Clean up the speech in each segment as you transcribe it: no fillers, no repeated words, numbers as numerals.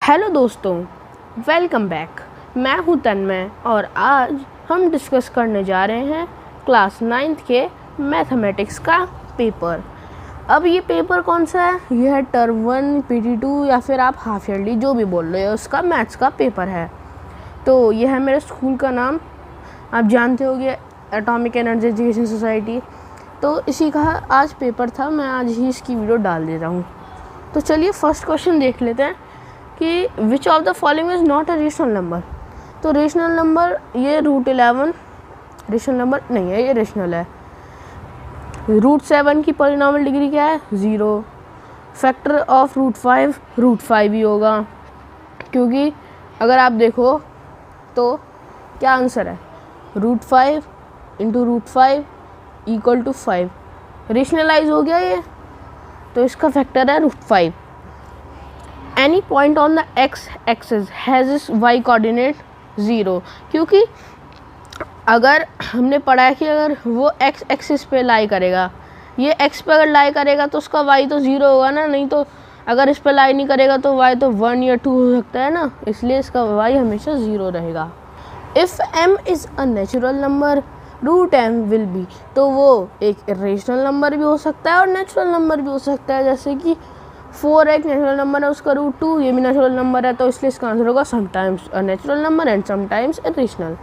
Hello दोस्तों, welcome back. मैं हूं तन्मय और आज हम डिस्कस करने जा रहे हैं क्लास 9th के मैथमेटिक्स का पेपर। अब ये पेपर कौन सा है? यह है टर्म 1 PT2 या फिर आप हाफ ईयरली जो भी बोल रहे हो, उसका मैथ्स का पेपर है। तो यह है मेरे स्कूल का नाम, आप जानते होंगे, एटॉमिक एनर्जी एजुकेशन सोसाइटी। तो इसी का आज पेपर था, मैं आज ही इसकी वीडियो डाल दे रहा हूँ। तो चलिए फर्स्ट क्वेश्चन देख लेते हैं कि which of the following is not a rational number. तो रेशनल नंबर ये √11 रेशनल नंबर नहीं है, ये रेशनल है। √7 की पॉलिनॉमियल डिग्री क्या है? 0। फैक्टर ऑफ √5 ही होगा, क्योंकि अगर आप देखो तो क्या आंसर है, √5 × √5 = 5। रेशनलाइज हो गया ये, तो इसका फैक्टर है √5। Any point on the x axis has इस y कोऑर्डिनेट 0, क्योंकि अगर हमने पढ़ा है कि अगर वो x एक्सिस पे लाई करेगा, ये x पे अगर लाई करेगा तो उसका y तो 0 होगा ना, नहीं तो अगर इस पे लाई नहीं करेगा तो y तो 1 या 2 हो सकता है ना, इसलिए इसका y हमेशा 0 रहेगा। If m is a natural number √m will be, तो वो एक रेशनल नंबर भी हो सकता है और नेचुरल नंबर भी हो सकता है। जैसे कि 4 एक नेचुरल नंबर है, उसका √2 ये भी नेचुरल नंबर है, तो इसलिए इसका आंसर होगा sometimes a natural number and sometimes a rational.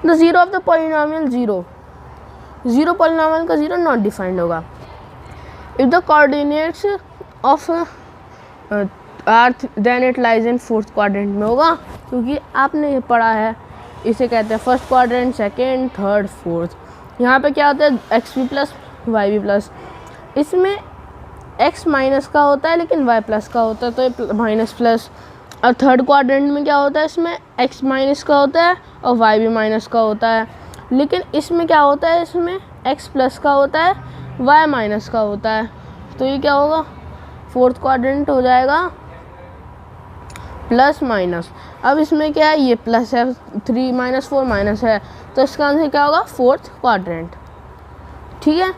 The zero of the polynomial 0 polynomial का 0 नॉट डिफाइंड होगा। If the coordinates of earth then it lies in fourth quadrant में होगा, क्योंकि आपने ये पढ़ा है, इसे कहते हैं first quadrant, second, third, fourth. यहाँ पे क्या होता है, x भी प्लस y भी प्लस। इसमें x माइनस का होता है लेकिन y प्लस का होता है, तो ये माइनस प्लस। और थर्ड क्वाड्रेंट में क्या होता है, इसमें x माइनस का होता है और y भी माइनस का होता है। लेकिन इसमें क्या होता है, इसमें x प्लस का होता है, y माइनस का होता है। तो ये क्या होगा, फोर्थ क्वाड्रेंट हो जाएगा प्लस माइनस। अब इसमें क्या है, ये प्लस है, 3 - 4 माइनस है, तो इसका आंसर क्या होगा, फोर्थ क्वाड्रेंट। ठीक है,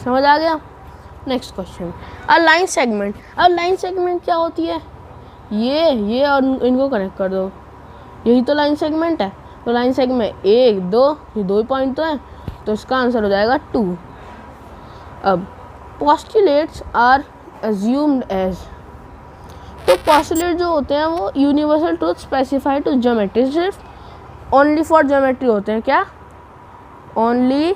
समझ आ गया। Next question, a line segment. अब लाइन सेगमेंट क्या होती है, ये और इनको कनेक्ट कर दो, यही तो लाइन सेगमेंट है। तो लाइन सेगमेंट 1 2, ये 2 पॉइंट तो है, तो इसका आंसर हो जाएगा 2। अब पोस्टुलेट्स आर अज्यूम्ड एज, तो पोस्टुलेट जो होते हैं वो universal truth specified to geometry, सिर्फ ओनली फॉर ज्योमेट्री होते हैं। क्या, ओनली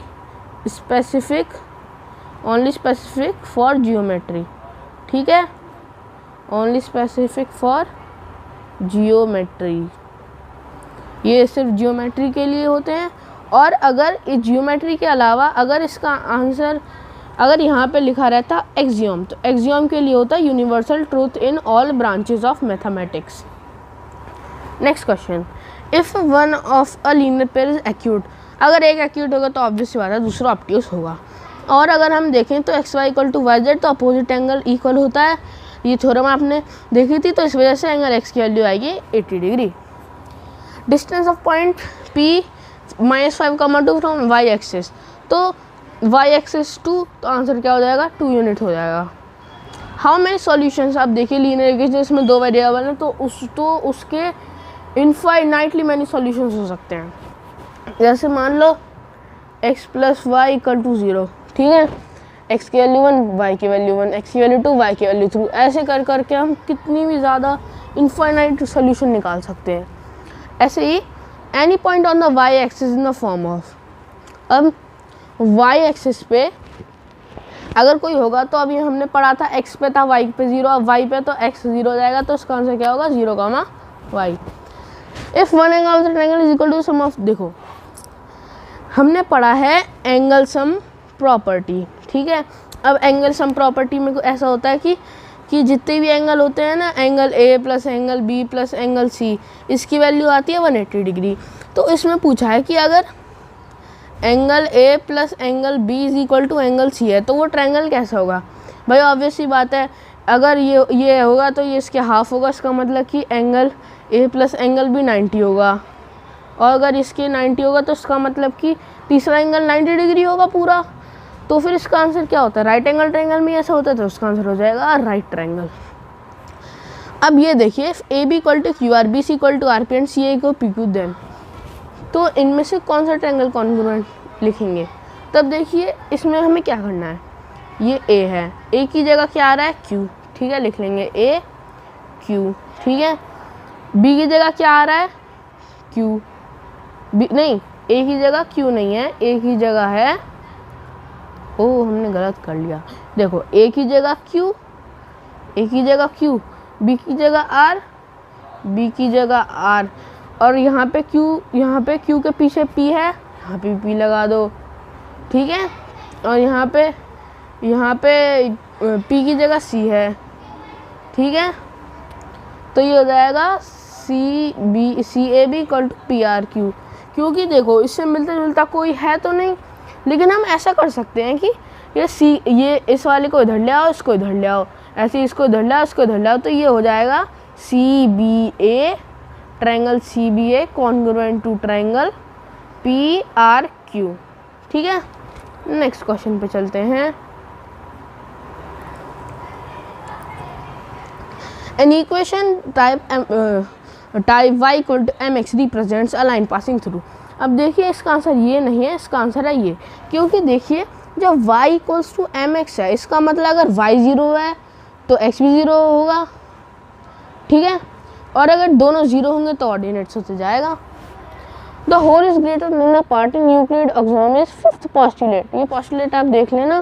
स्पेसिफिक फॉर जियोमेट्री। ठीक है, ओनली स्पेसिफिक फॉर जियोमेट्री, ये सिर्फ जियोमेट्री के लिए होते हैं। और अगर इस जियोमेट्री के अलावा अगर इसका आंसर अगर यहाँ पे लिखा रहता एक्सियोम, तो एक्सियोम के लिए होता है universal truth in all branches of mathematics. Next question, if one of a linear pair is acute, अगर एक एक्यूट होगा तो ऑब्वियस बात है दूसरा ऑब्ट्यूस होगा। और अगर हम देखें तो xy = yz, तो अपोजिट एंगल इक्वल होता है। ये थ्योरम आपने देखी थी, तो इस वजह से एंगल x की वैल्यू आएगी 80 degree. Distance of point P -5, 2 from y axis, तो y एक्सिस 2, तो आंसर क्या हो जाएगा, 2 यूनिट हो जाएगा। हाउ मेनी सॉल्यूशंस, आप देखिए लीनियर इक्वेशन, इसमें 2 वेरिएबल हैं, तो उसके इनफाइनाइटली मैनी सॉल्यूशंस हो सकते हैं। जैसे मान लो x + y = 0, ठीक है, x की वैल्यू 1, y की वैल्यू 1, x की वैल्यू 2, y की वैल्यू 2, ऐसे कर करके हम कितनी भी ज़्यादा इनफाइनाइट सॉल्यूशन निकाल सकते हैं। ऐसे ही any point on the y axis in the form of, अब y एक्सिस पे अगर कोई होगा, तो अभी हमने पढ़ा था x पे था, y पे 0, अब y पे तो x 0 हो जाएगा, तो इसका आंसर क्या होगा, 0, y। If one angle of the triangle is equal to sum of, देखो हमने पढ़ा है एंगल सम प्रॉपर्टी, ठीक है। अब एंगल सम प्रॉपर्टी में ऐसा होता है कि जितने भी एंगल होते हैं ना, angle A plus angle B plus angle C, इसकी वैल्यू आती है 180 डिग्री। तो इसमें पूछा है कि अगर angle A plus angle B is equal to angle C है, तो वो ट्रायंगल कैसा होगा। भाई ऑब्वियस ही बात है, अगर ये होगा तो ये इसके हाफ होगा, इसका मतलब कि angle A plus angle B 90 होगा। और अगर इसके 90 होगा तो इसका मतलब कि तीसरा एंगल 90 डिग्री होगा पूरा। तो फिर इसका आंसर क्या होता है, राइट एंगल ट्रायंगल में ऐसा होता है, तो इसका आंसर हो जाएगा राइट ट्रायंगल। अब ये देखिए A B equal to Q R, B C equal to R P and C A equal P Q, then तो इनमें से कौन सा ट्रायंगल कॉन्ग्रुएंट लिखेंगे। तब देखिए इसमें हमें क्या करना है, ये ए है, ए की जगह क्या आ रहा है क्यू, ठीक है, लिख लेंगे ए क्यू, ठीक है। बी की जगह क्या आ रहा है क्यू, बी नहीं, ए की जगह क्यू नहीं है, ए की जगह है, ओ हमने गलत कर लिया, देखो ए की जगह क्यू, ए की जगह क्यू, बी की जगह आर, बी की जगह आर, और यहाँ पे क्यू के पीछे पी है, यहाँ पे पी लगा दो, ठीक है। और यहाँ पे पी की जगह सी है, ठीक है। तो ये हो जाएगा C A B equal to P R Q, क्योंकि देखो इससे मिलता जुलता कोई है तो नहीं, लेकिन हम ऐसा कर सकते हैं कि ये इस वाले को इधर ले आओ, इसको इधर ले आओ, ऐसे इसको इधर ले आओ, इसको इधर ले आओ, तो ये हो जाएगा C B A, triangle C B A congruent to triangle P R Q, ठीक है। नेक्स्ट क्वेश्चन पे चलते हैं। An equation type y equal to mx represents a line passing through। अब देखिए इसका आंसर ये नहीं है, इसका आंसर है ये, क्योंकि देखिए जब y इक्वल्स टू mx है, इसका मतलब अगर y 0 है तो x भी 0 होगा, ठीक है। और अगर दोनों 0 होंगे तो ऑर्डिनेट्स होते जाएगा। The whole is greater than the part in Euclid axiom is fifth postulate. ये पोस्टुलेट आप देख लेना।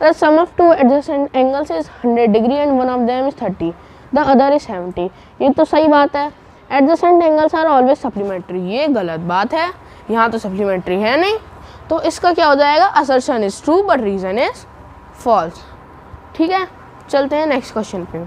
The sum of two adjacent angles is 100 degree and one of them is 30, the other is 70। ये तो सही बात है, adjacent angles are always supplementary. ये गलत बात है, यहाँ तो सप्लीमेंट्री है नहीं, तो इसका क्या हो जाएगा, assertion is true but reason is false, ठीक है। चलते हैं नेक्स्ट क्वेश्चन पे।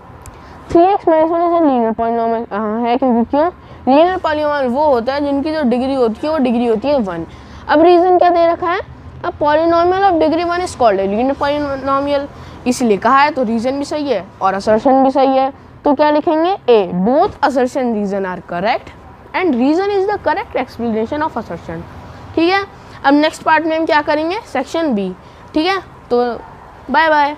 3x - 1 is a linear polynomial है, क्योंकि क्यों, लीनियर पॉलिनोमियल वो होता है जिनकी जो डिग्री होती है वो डिग्री होती है 1। अब रीजन क्या दे रखा है, अब polynomial of degree 1 is called a linear polynomial, इसलिए कहा है, तो रीजन भी सही है और असर्शन भी सही है। तो क्या लिखेंगे, A both assertion reason are correct and reason is the correct explanation of assertion, ठीक है। अब नेक्स्ट पार्ट में हम क्या करेंगे, सेक्शन बी, ठीक है। तो बाय बाय।